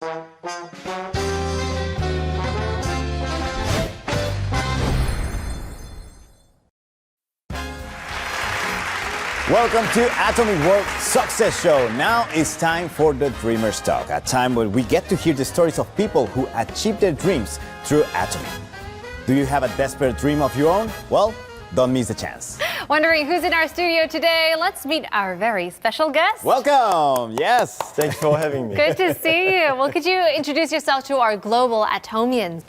Welcome to Atomic World Success Show. Now it's time for the Dreamers Talk, a time where we get to hear the stories of people who achieved their dreams through Atomic. Do you have a desperate dream of your own? Well, don't miss the chance. Wondering who's in our studio today? Let's meet our very special guest. Welcome. Yes. Thanks for having me. Good to see you. Well, could you introduce yourself to our global Atomians?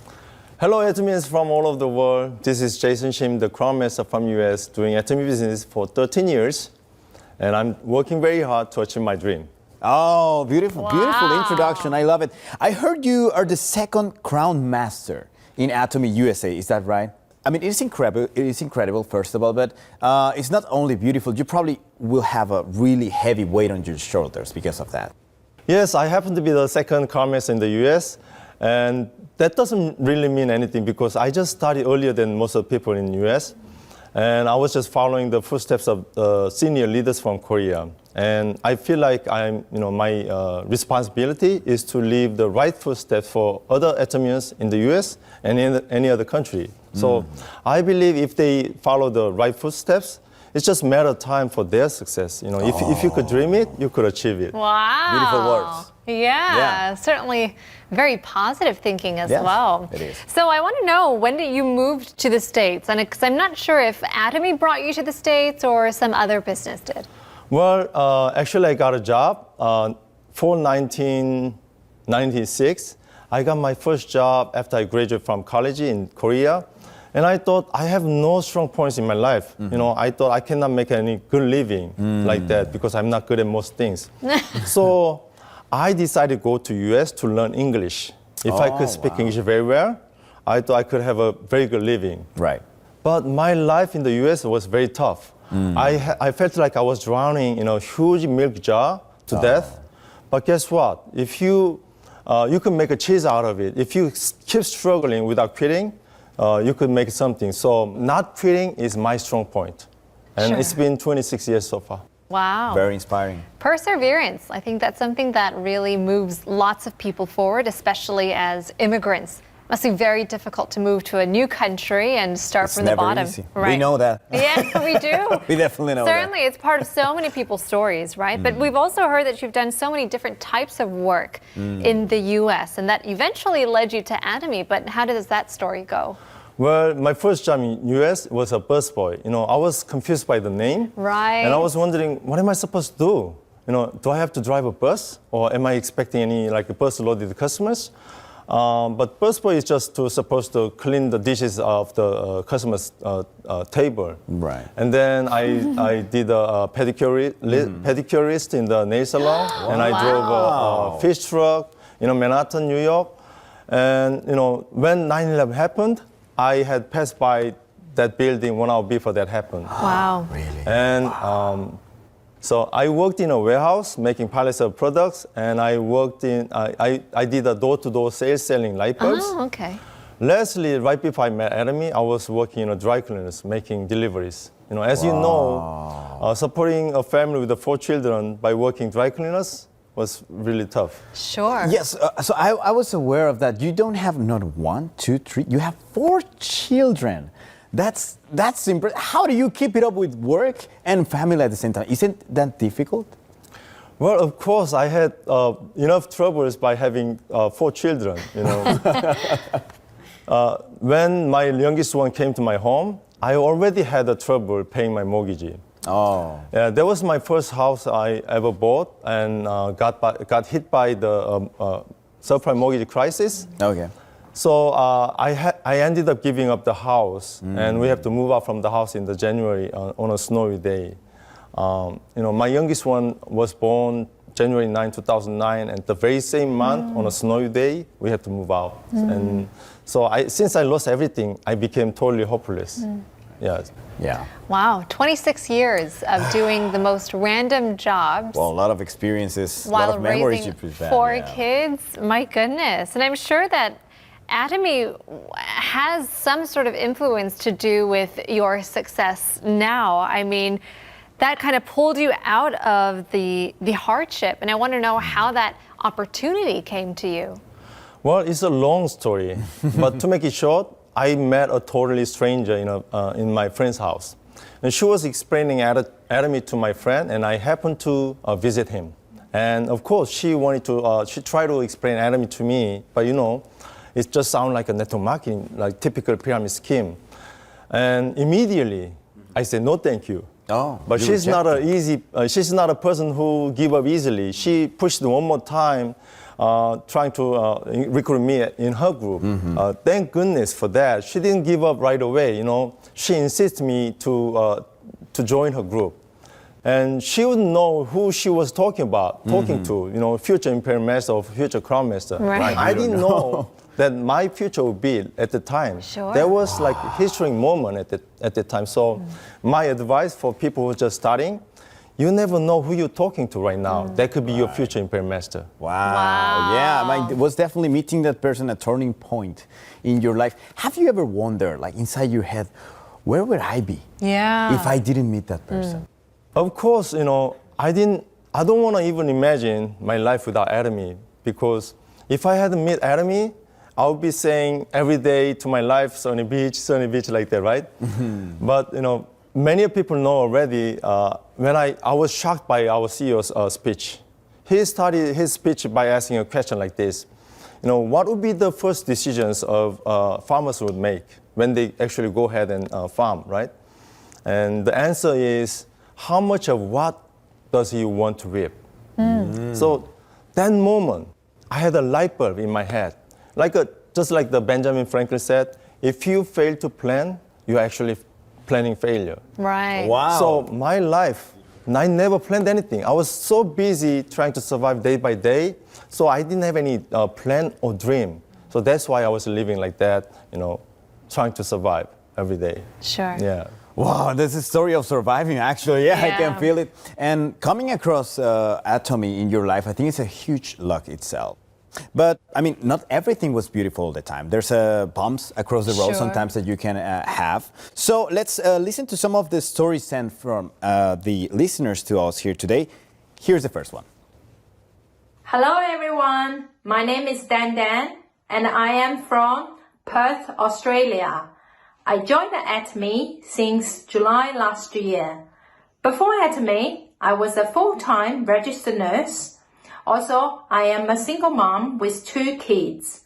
Hello, Atomians from all over the world. This is Jason Shim, the Crowne Master from US, doing Atomic business for 13 years. And I'm working very hard to achieve my dream. Oh, beautiful, Wow. beautiful introduction. I love it. I heard you are the second Crowne Master in Atomic USA. Is that right? I mean, it's incredible. It is incredible, first of all, but it's not only beautiful. You probably will have a really heavy weight on your shoulders because of that. Yes, I happen to be the second Crowne Master in the US. And that doesn't really mean anything because I just started earlier than most of the people in the US. And I was just following the footsteps of senior leaders from Korea. And I feel like my responsibility is to leave the right footsteps for other Atomians in the US and in any other country. So I believe if they follow the right footsteps, it's just a matter of time for their success. If you could dream it, you could achieve it. Wow. Beautiful words. Yeah, certainly very positive thinking as Yes, well. it is. So I want to know, when did you move to the States? And because I'm not sure if Atomy brought you to the States or some other business did. Well, actually, I got a job for 1996. I got my first job after I graduated from college in Korea. And I thought, I have no strong points in my life. I thought I cannot make any good living like that because I'm not good at most things. So I decided to go to US to learn English. If I could speak English very well, I thought I could have a very good living. Right. But my life in the US was very tough. I felt like I was drowning in a huge milk jar to death. But guess what? If you can make a cheese out of it. If you keep struggling without quitting, you could make something. So not quitting is my strong point. And Sure. it's been 26 years so far. Wow. Very inspiring. Perseverance. I think that's something that really moves lots of people forward, especially as immigrants. Must be very difficult to move to a new country and start It's from the never bottom. easy. Right. We know that. Yeah, we do. We definitely know Certainly, it's part of so many people's stories, right? But we've also heard that you've done so many different types of work in the U.S. and that eventually led you to Atomy. But how does that story go? Well, my first job in US was a busboy. I was confused by the name. Right. And I was wondering, what am I supposed to do? Do I have to drive a bus? Or am I expecting any a bus loaded customers? But busboy is just supposed to clean the dishes of the customer's table. Right. And then I did a pedicurist in the nail salon. And I drove a fish truck, Manhattan, New York. And, when 9/11 happened, I had passed by that building 1 hour before that happened. Wow. Really? And so I worked in a warehouse making pallets of products, and I worked I did a door-to-door sales selling light bulbs. Oh, okay. Lastly, right before I met Atomy, I was working in a dry cleaners making deliveries. As you know, supporting a family with 4 children by working dry cleaners was really tough. Sure. Yes, so I was aware of that. You don't have not 1, 2, 3, you have 4 children. That's impressive. How do you keep it up with work and family at the same time? Isn't that difficult? Well, of course, I had enough troubles by having 4 children, When my youngest one came to my home, I already had a trouble paying my mortgage. Oh. Yeah, that was my first house I ever bought and got hit by the subprime mortgage crisis. Okay. So I ended up giving up the house, and we have to move out from the house in the January on a snowy day. My youngest one was born January 9, 2009, and the very same month on a snowy day, we had to move out. And so since I lost everything, I became totally hopeless. Yes. Yeah. Wow. 26 years of doing the most random jobs. Well, a lot of experiences, a lot while of memories raising you present. 4 kids. My goodness. And I'm sure that Atomy has some sort of influence to do with your success now. I mean, that kind of pulled you out of the hardship. And I want to know how that opportunity came to you? Well, it's a long story, but to make it short, I met a totally stranger in my friend's house. And she was explaining anatomy to my friend, and I happened to visit him. And of course, she tried to explain anatomy to me, but it just sounded like a network marketing, like typical pyramid scheme. And immediately, I said, no, thank you. Oh, but she's not she's not a person who give up easily. She pushed one more time, trying to recruit me in her group. Thank goodness for that. She didn't give up right away. She insisted me to join her group, and she wouldn't know who she was talking to. Future Imperial Master or future Crown Master. Right. I didn't know that my future would be at the time. Sure. There was like a historic moment at the time. So my advice for people who are just starting, you never know who you're talking to right now. That could be your future Imperial Master. Wow. Yeah, it was definitely meeting that person a turning point in your life. Have you ever wondered, like inside your head, where would I be if I didn't meet that person? Of course, I don't want to even imagine my life without Atomy, because if I hadn't met Atomy, I would be saying every day to my life, sunny beach, like that, right? But, many people know already, when I was shocked by our CEO's speech. He started his speech by asking a question like this. What would be the first decisions of farmers would make when they actually go ahead and farm, right? And the answer is, how much of what does he want to reap? So that moment, I had a light bulb in my head. Just like the Benjamin Franklin said, if you fail to plan, you're actually planning failure. Right. Wow. So my life, I never planned anything. I was so busy trying to survive day by day, so I didn't have any plan or dream. So that's why I was living like that, trying to survive every day. Sure. Yeah. Wow, that's a story of surviving, actually. Yeah, I can feel it. And coming across Atomy in your life, I think it's a huge luck itself. But, not everything was beautiful all the time. There's bumps across the road sometimes that you can have. So let's listen to some of the stories sent from the listeners to us here today. Here's the first one. Hello, everyone. My name is Dan Dan, and I am from Perth, Australia. I joined Atomy since July last year. Before Atomy, I was a full-time registered nurse. Also, I am a single mom with 2 kids.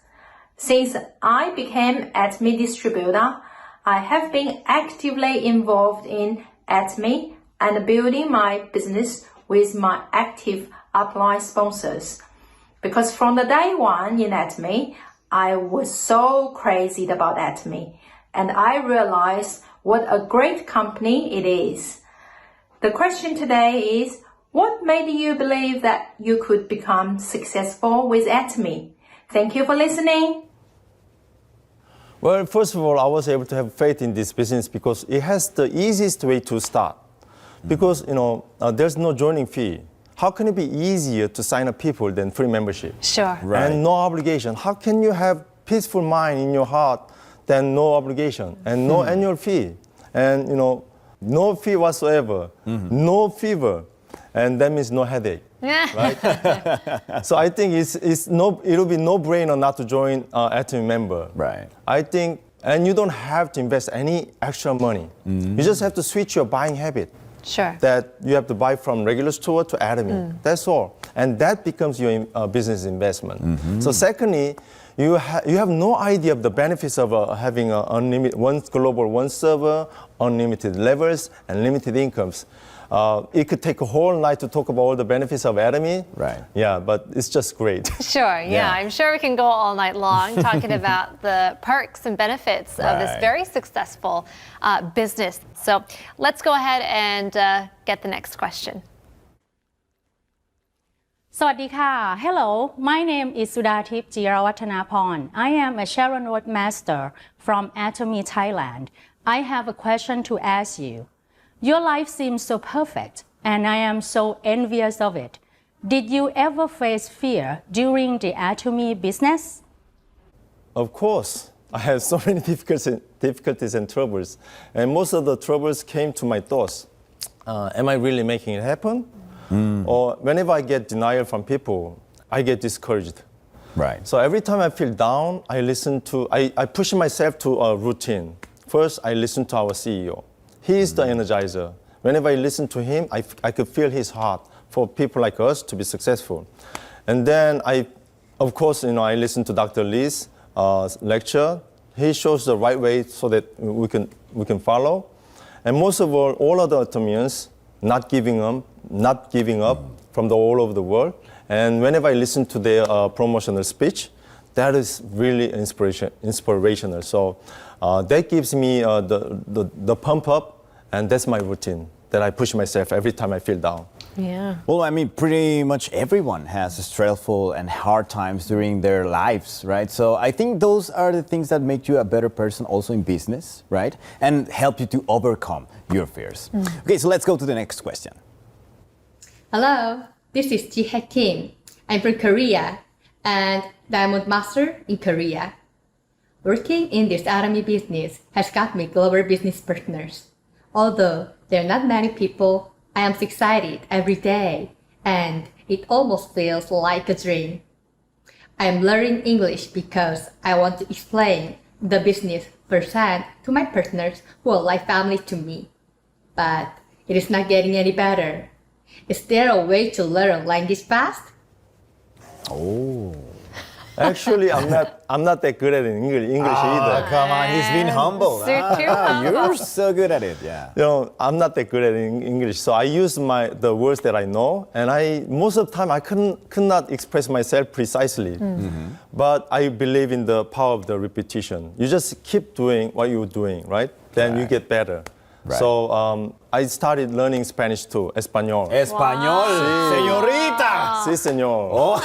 Since I became Atomy distributor, I have been actively involved in Atomy and building my business with my active upline sponsors. Because from the day one in Atomy, I was so crazy about Atomy, and I realized what a great company it is. The question today is, what made you believe that you could become successful with Atomy? Thank you for listening. Well, first of all, I was able to have faith in this business because it has the easiest way to start. Because, there's no joining fee. How can it be easier to sign up people than free membership? Sure. Right. And no obligation. How can you have peaceful mind in your heart than no obligation and no annual fee? And, no fee whatsoever, no fever. And that means no headache, right? So I think it'll be no-brainer not to join Atomy member. Right. I think, and you don't have to invest any extra money. You just have to switch your buying habit. Sure. That you have to buy from regular store to Atomy. That's all. And that becomes your business investment. So secondly, you have no idea of the benefits of having unlimited, one global, one server, unlimited levels, and limited incomes. It could take a whole night to talk about all the benefits of Atomy. Right. Yeah, but it's just great. Sure, yeah. I'm sure we can go all night long talking about the perks and benefits of this very successful business. So let's go ahead and get the next question. สวัสดีค่ะ Hello, my name is Sudatip Jirawatanaporn. I am a Sharon Road Master from Atomy, Thailand. I have a question to ask you. Your life seems so perfect, and I am so envious of it. Did you ever face fear during the Atomy business? Of course. I had so many difficulties and troubles. And most of the troubles came to my thoughts. Am I really making it happen? Or whenever I get denial from people, I get discouraged. Right. So every time I feel down, I push myself to a routine. First, I listen to our CEO. He is the energizer. Whenever I listen to him, I could feel his heart for people like us to be successful. And then of course, I listen to Dr. Lee's lecture. He shows the right way so that we can follow. And most of all other Atomians not giving up from all over the world. And whenever I listen to their promotional speech, that is really inspirational. So that gives me the pump up, and that's my routine that I push myself every time I feel down. Yeah. Well, I mean, pretty much everyone has stressful and hard times during their lives, right? So I think those are the things that make you a better person also in business, right? And help you to overcome your fears. Okay, so let's go to the next question. Hello, this is Jihae Kim. I'm from Korea and Diamond Master in Korea. Working in this Atomy business has got me global business partners. Although there are not many people, I am excited every day, and it almost feels like a dream. I am learning English because I want to explain the business firsthand to my partners who are like family to me. But it is not getting any better. Is there a way to learn language fast? Actually, I'm not that good at English either. Come on, he's been humble. Too humble. You're so good at it, yeah. I'm not that good at English, so I use the words that I know, and most of the time I could not express myself precisely. But I believe in the power of the repetition. You just keep doing what you're doing, right? Then you get better. Right. So I started learning Spanish too, Español. Español, señorita. Sí, señor. Oh,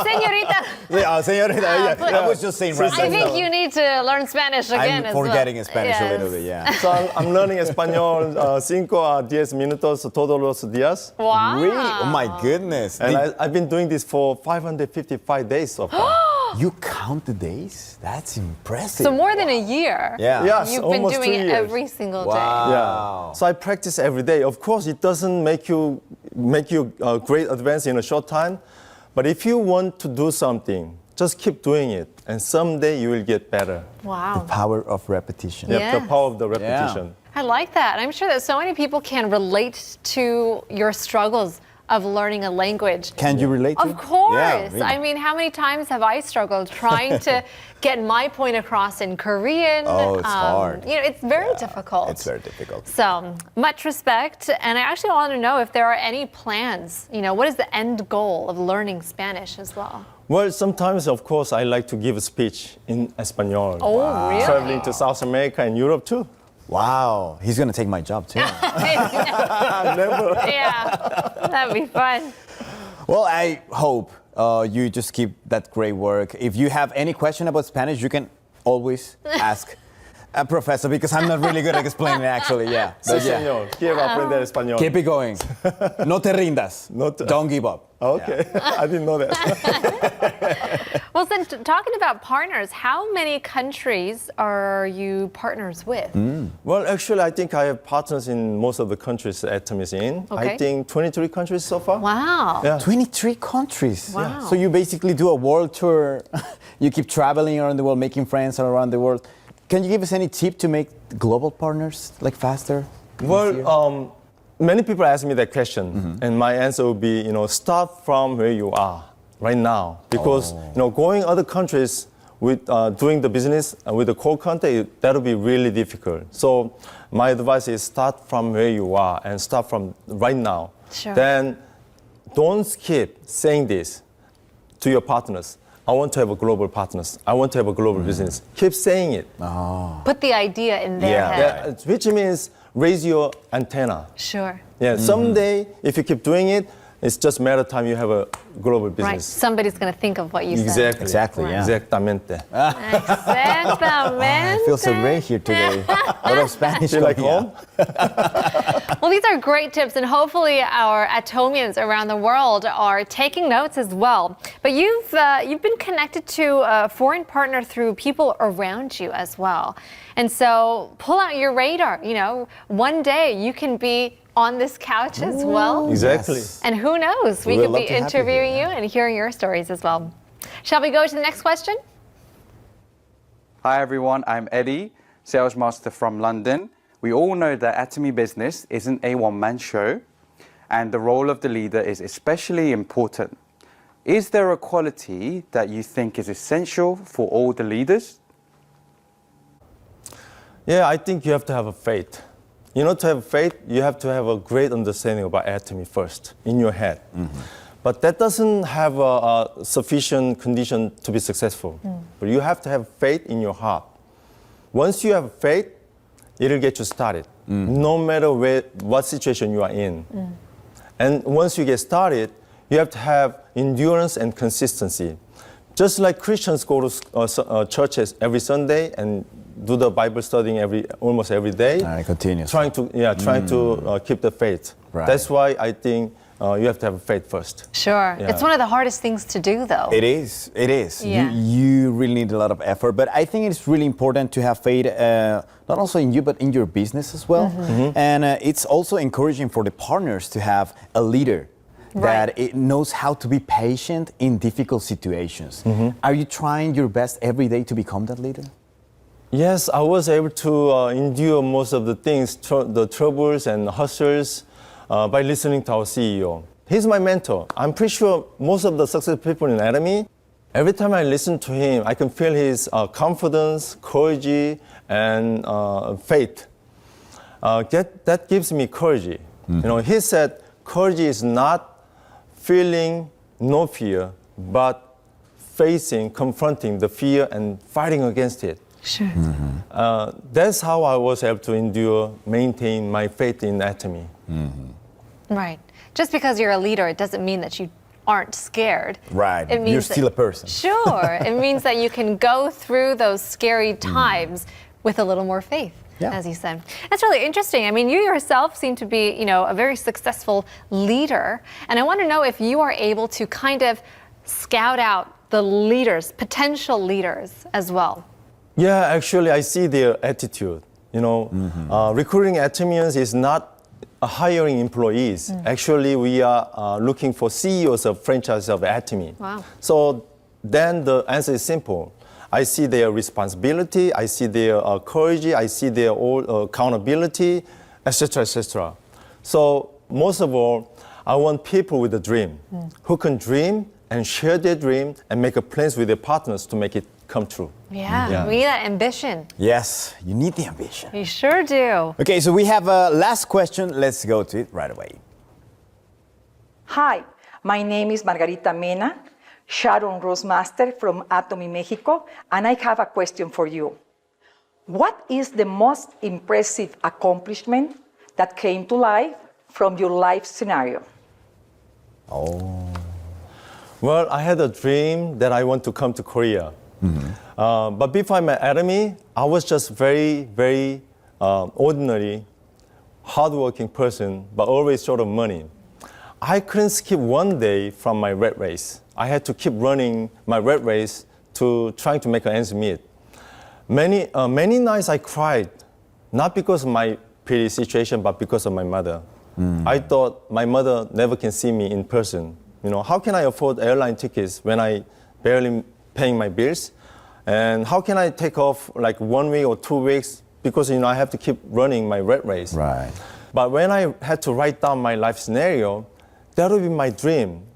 Señorita, señorita, yeah. I was just saying right I now. think you need to learn Spanish again I'm as forgetting well. Spanish a Yes. little bit, yeah. So I'm learning Español 5 a 10 minutos todos los días. Wow. Really? Oh my goodness. And I've been doing this for 555 days so far. You count the days? That's impressive. So more than a year. Yeah. Yes, You've been almost doing 2 it years. every single day. Wow. Yeah. So I practice every day. Of course, it doesn't make you great advance in a short time, but if you want to do something, just keep doing it, and someday you will get better. Wow. Power of repetition. Yep, Yes. the power of the repetition. I like that. I'm sure that so many people can relate to your struggles of learning a language. Can you relate to Of it? course. Yeah, really. I mean, how many times have I struggled trying to get my point across in Korean? Oh, it's hard. It's very difficult. It's very difficult. So much respect. And I actually want to know if there are any plans. What is the end goal of learning Spanish as well? Well, sometimes, of course, I like to give a speech in Espanol. Oh, really? Traveling to South America and Europe too. Wow. He's going to take my job too. Yeah, that'd be fun. Well, I hope you just keep that great work. If you have any question about Spanish, you can always ask a professor, because I'm not really good at explaining it, actually. Yeah. Sí, But yeah. señor. Quiero aprender español. Keep it going. No te rindas. Don't give up. Okay, I didn't know that. Well, then, talking about partners, how many countries are you partners with? Well, actually, I think I have partners in most of the countries Atom is in. Okay. I think 23 countries so far. Wow. Yeah. 23 countries. Wow. So you basically do a world tour. You keep traveling around the world, making friends around the world. Can you give us any tip to make global partners like faster? easier? Well, many people ask me that question, and my answer would be, start from where you are right now, because going other countries with doing the business with the core content, that would be really difficult. So my advice is start from where you are and start from right now. Sure. Then don't skip saying this to your partners. I want to have a global partners. I want to have a global business. Keep saying it. Put the idea in their head. Yeah, which means raise your antenna. Sure. Yeah, someday, if you keep doing it, it's just a matter of time you have a global Right. business. Somebody's going to think of what you said. Exactly. Exactly, yeah. Exactamente. Exactamente. I feel so great here today. A lot of Spanish. Feel like coming home? out. Well, these are great tips, and hopefully our Atomians around the world are taking notes as well. But you've been connected to a foreign partner through people around you as well. And so pull out your radar. One day you can be on this couch as well. Exactly. Yes. And who knows, we We would could be love to have you interviewing here, you and hearing your stories as well. Shall we go to the next question? Hi everyone, I'm Eddie, sales master from London. We all know that Atomy Business isn't a one-man show, and the role of the leader is especially important. Is there a quality that you think is essential for all the leaders? Yeah, I think you have to have a faith. You know, to have faith, you have to have a great understanding about Atomy first, in your head. But that doesn't have a sufficient condition to be successful. But you have to have faith in your heart. Once you have faith, it'll get you started, no matter what situation you are in. And once you get started, you have to have endurance and consistency. Just like Christians go to churches every Sunday and do the Bible studying almost every day, Continuous. trying to keep the faith. Right. That's why I think you have to have faith first. Sure. Yeah. It's one of the hardest things to do, though. It is. It is. Yeah. You really need a lot of effort. But I think it's really important to have faith, not also in you, but in your business as well. And it's also encouraging for the partners to have a leader that it knows how to be patient in difficult situations. Are you trying your best every day to become that leader? Yes, I was able to endure most of the things, the troubles and hustles, by listening to our CEO. He's my mentor. I'm pretty sure most of the successful people in Atomy, every time I listen to him, I can feel his confidence, courage, and faith. That gives me courage. You know, he said, courage is not feeling no fear, but facing, confronting the fear and fighting against it. Sure. That's how I was able to endure, maintain my faith in Atomy. Right. Just because you're a leader, it doesn't mean that you aren't scared. Right. It means You're that- still a person. Sure. It means that you can go through those scary times with a little more faith, as you said. That's really interesting. I mean, you yourself seem to be, a very successful leader. And I want to know if you are able to kind of scout out the leaders, potential leaders as well. Yeah, actually, I see their attitude. Recruiting Atomians is not hiring employees. Actually, we are looking for CEOs of franchises of Atomy. Wow. So then the answer is simple. I see their responsibility, I see their courage, I see their accountability, etc., etc. So most of all, I want people with a dream, who can dream and share their dream and make plans with their partners to make it come true. Yeah. We need that ambition. Yes, you need the ambition. You sure do. Okay, so we have a last question. Let's go to it right away. Hi, my name is Margarita Mena, Sharon Rose Master from Atomy, Mexico, and I have a question for you. What is the most impressive accomplishment that came to life from your life scenario? Well, I had a dream that I want to come to Korea. But before I met Atomy, I was just very, very ordinary, hardworking person, but always short of money. I couldn't skip one day from my rat race. I had to keep running my rat race to trying to make ends meet. Many nights I cried, not because of my pity situation, but because of my mother. I thought my mother never can see me in person. How can I afford airline tickets when I barely paying my bills? And how can I take off like 1 week or 2 weeks? Because, I have to keep running my rat race. Right. But when I had to write down my life scenario, that would be my dream.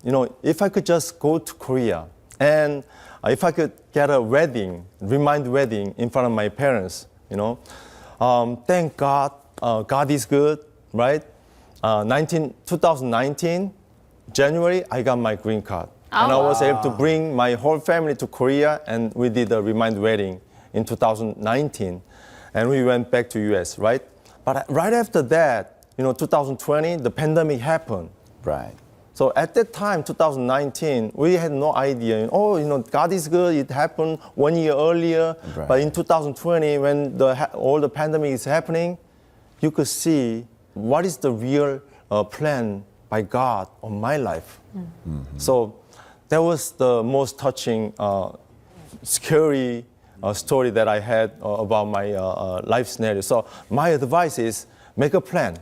If I could just go to Korea and if I could get a wedding, remind wedding in front of my parents, thank God, God is good, right? 2019, January, I got my green card. And I was able to bring my whole family to Korea, and we did a remind wedding in 2019. And we went back to US, right? But right after that, 2020, the pandemic happened. Right. So at that time, 2019, we had no idea. God is good. It happened 1 year earlier. Right. But in 2020, when all the pandemic is happening, you could see what is the real plan by God on my life. So that was the most touching, scary story that I had about my life scenario. So my advice is make a plan.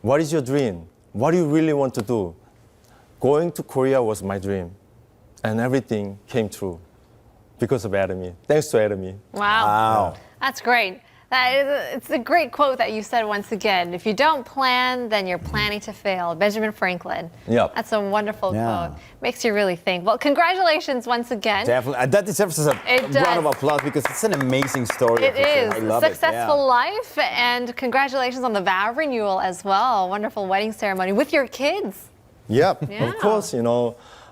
what is your dream? What do you really want to do? Going to Korea was my dream, and everything came true because of Atomy. Thanks to Atomy. Wow. That's great. It's a great quote that you said once again. If you don't plan, then you're planning to fail. Benjamin Franklin. Yep. That's a wonderful quote. Makes you really think. Well, congratulations once again. Definitely. That deserves a round of applause because it's an amazing story. It is. I love Successful life, and congratulations on the vow renewal as well. Wonderful wedding ceremony with your kids. Yep, Yeah. of course,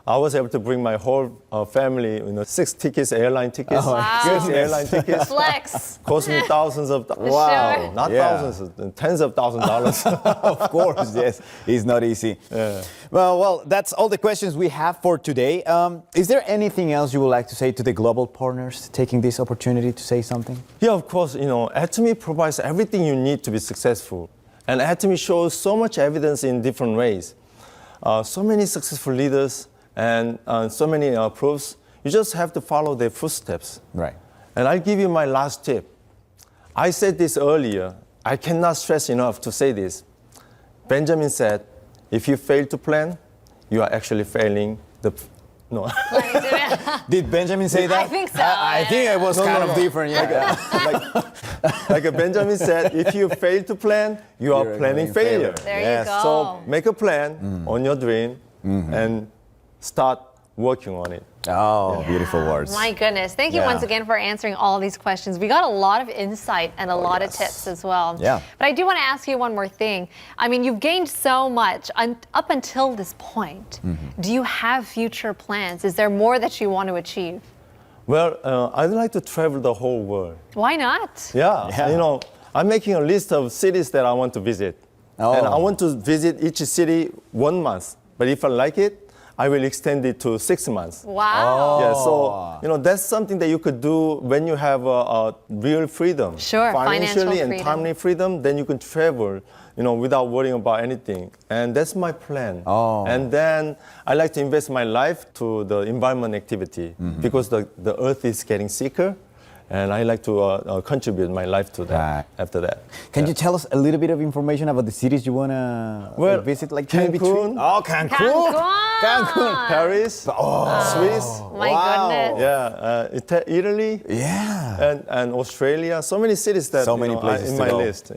I was able to bring my whole family, 6 tickets, airline tickets. Wow. 6 airline tickets. Flex. Cost me thousands of Wow. not thousands, tens of thousands of dollars. Of course, yes. It's not easy. Yeah. Well, that's all the questions we have for today. Is there anything else you would like to say to the global partners taking this opportunity to say something? Yeah, of course, Atomy provides everything you need to be successful. And Atomy shows so much evidence in different ways. So many successful leaders and so many proofs. You just have to follow their footsteps. Right. And I'll give you my last tip. I said this earlier. I cannot stress enough to say this. Benjamin said, if you fail to plan, you are actually failing the... No. Did Benjamin say that? I think so. I think it was kind of different. Like Benjamin said, if you fail to plan, you are planning failure. There you go. So make a plan on your dream and start working on it. Oh, beautiful words. My goodness. Thank you once again for answering all these questions. We got a lot of insight and a lot of tips as well. Yeah. But I do want to ask you one more thing. I mean, you've gained so much up until this point. Do you have future plans? Is there more that you want to achieve? Well, I'd like to travel the whole world. Why not? Yeah. I'm making a list of cities that I want to visit. And I want to visit each city 1 month. But if I like it, I will extend it to 6 months. Wow. Yeah, so that's something that you could do when you have a real freedom. Sure, financially and freedom. timely freedom, then you can travel, without worrying about anything. And that's my plan. And then I like to invest my life to the environment activity because the earth is getting sicker. And I like to contribute my life to that after that. Can you tell us a little bit of information about the cities you want to visit? Like Cancun. Oh, Cancun. Cancun. Paris. Swiss. My goodness. Yeah. Italy. Yeah. And Australia. So many cities that So many places are in to my go. list.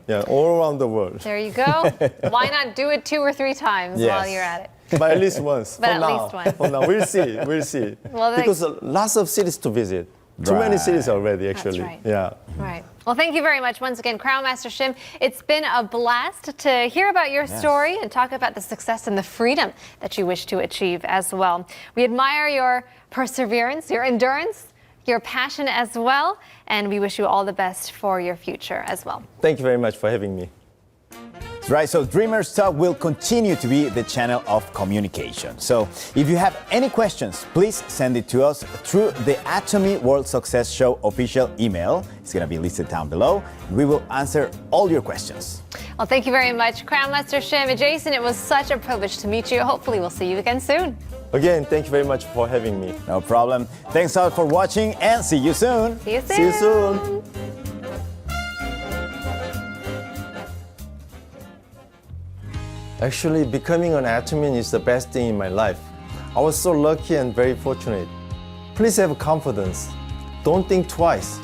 Yeah. All around the world. There you go. Why not do it 2 or 3 times Yes. while you're at it? But at least once. But for at now. least once. For now. We'll see. Well, because lots of cities to visit. Too many cities already, actually. right. Yeah. Right. Well, thank you very much once again, Crowne Master Shim. It's been a blast to hear about your story and talk about the success and the freedom that you wish to achieve as well. We admire your perseverance, your endurance, your passion as well, and we wish you all the best for your future as well. Thank you very much for having me. Right, so Dreamers Talk will continue to be the channel of communication. So if you have any questions, please send it to us through the Atomy World Success Show official email. It's going to be listed down below. We will answer all your questions. Well, thank you very much, Crowne Master Shim. And Jason, it was such a privilege to meet you. Hopefully we'll see you again soon. Again, thank you very much for having me. No problem. Thanks all for watching and see you soon. See you soon. See you soon. Actually, becoming an Atomian is the best thing in my life. I was so lucky and very fortunate. Please have confidence. Don't think twice.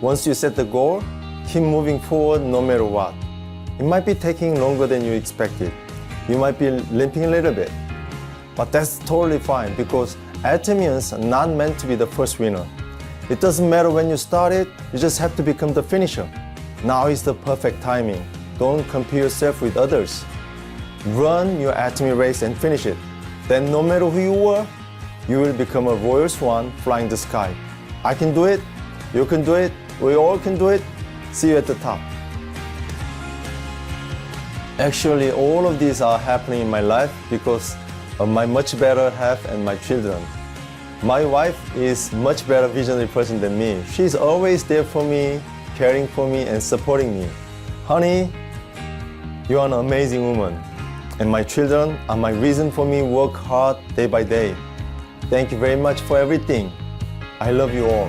Once you set the goal, keep moving forward no matter what. It might be taking longer than you expected. You might be limping a little bit. But that's totally fine because Atomians are not meant to be the first winner. It doesn't matter when you started, you just have to become the finisher. Now is the perfect timing. Don't compare yourself with others. Run your Atomy race and finish it. Then no matter who you were, you will become a royal swan flying the sky. I can do it, you can do it, we all can do it. See you at the top. Actually, all of these are happening in my life because of my much better half and my children. My wife is much better visionary person than me. She's always there for me, caring for me and supporting me. Honey, you are an amazing woman. And my children are my reason for me work hard day by day. Thank you very much for everything. I love you all.